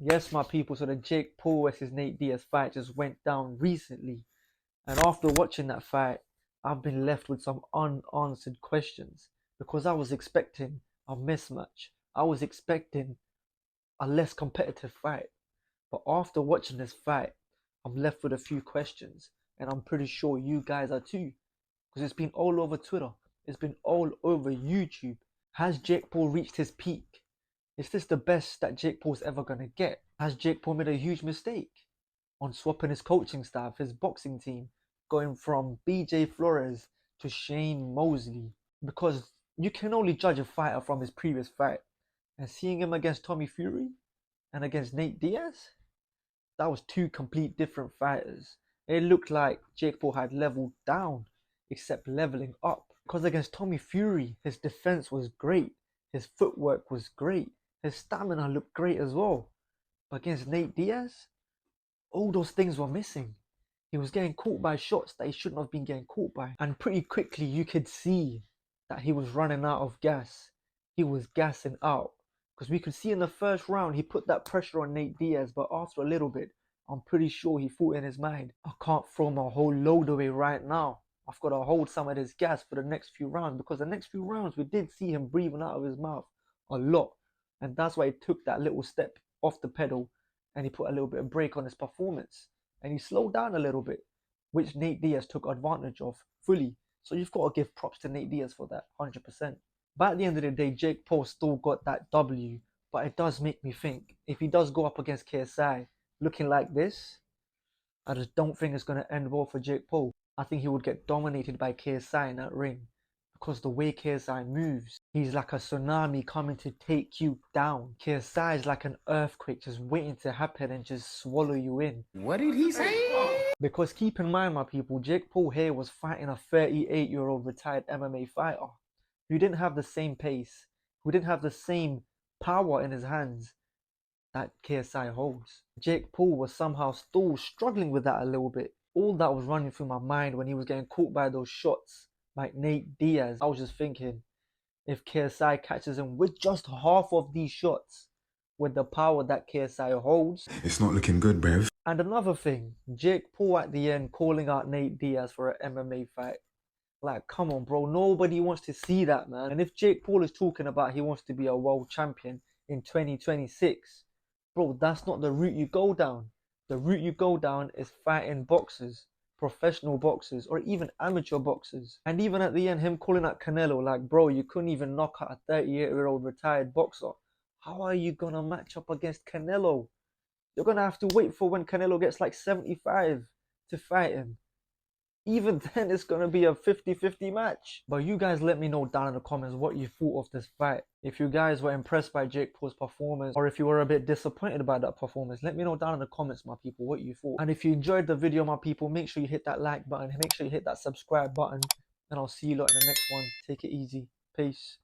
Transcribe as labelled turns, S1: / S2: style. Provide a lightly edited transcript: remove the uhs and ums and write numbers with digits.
S1: Yes, my people, so the Jakepaul versus Natediaz fight just went down recently. And after watching that fight, I've been left with some unanswered questions because I was expecting a mismatch. I was expecting a less competitive fight. But after watching this fight, I'm left with a few questions. And I'm pretty sure you guys are too. Because it's been all over Twitter. It's been all over YouTube. Has Jakepaul reached his peak? Is this the best that Jakepaul's ever going to get? Has Jakepaul made a huge mistake on swapping his coaching staff, his boxing team, going from BJ Flores to Shane Mosley? Because you can only judge a fighter from his previous fight. And seeing him against Tommyfury and against Natediaz, that was two complete different fighters. It looked like Jakepaul had leveled down, except leveling up. Because against Tommyfury, his defense was great, his footwork was great, his stamina looked great as well. But against Natediaz, all those things were missing. He was getting caught by shots that he shouldn't have been getting caught by. And pretty quickly you could see that he was running out of gas. He was gassing out. Because we could see in the first round he put that pressure on Natediaz, but after a little bit, I'm pretty sure he thought in his mind, I can't throw my whole load away right now. I've got to hold some of this gas for the next few rounds, because the next few rounds we did see him breathing out of his mouth a lot. And that's why he took that little step off the pedal and he put a little bit of brake on his performance. And he slowed down a little bit, which Natediaz took advantage of fully. So you've got to give props to Natediaz for that, 100%. But at the end of the day, Jakepaul still got that W. But it does make me think, if he does go up against KSI looking like this, I just don't think it's going to end well for Jakepaul. I think he would get dominated by KSI in that ring. Because the way KSI moves, he's like a tsunami coming to take you down. KSI is like an earthquake just waiting to happen and just swallow you in.
S2: What did he say?
S1: Because keep in mind, my people, Jakepaul here was fighting a 38-year-old retired MMA fighter who didn't have the same pace, who didn't have the same power in his hands that KSI holds. Jakepaul was somehow still struggling with that a little bit. All that was running through my mind when he was getting caught by those shots like Natediaz. I was just thinking, if KSI catches him with just half of these shots, with the power that KSI holds,
S2: It's not looking good, bruv.
S1: and another thing, Jakepaul at the end calling out Natediaz for an MMA fight. Like, come on, bro. Nobody wants to see that, man. And if Jakepaul is talking about he wants to be a world champion in 2026, bro, that's not the route you go down. The route you go down is fighting boxers, professional boxers, or even amateur boxers. And even at the end, him calling out Canelo, like, bro, you couldn't even knock out a 38-year-old retired boxer. How are you going to match up against Canelo? You're going to have to wait for when Canelo gets like 75 to fight him. Even then, it's going to be a 50-50 match. But you guys let me know down in the comments what you thought of this fight. If you guys were impressed by Jakepaul's performance, or if you were a bit disappointed by that performance, let me know down in the comments, my people, what you thought. And if you enjoyed the video, my people, make sure you hit that like button. Make sure you hit that subscribe button. And I'll see you lot in the next one. Take it easy. Peace.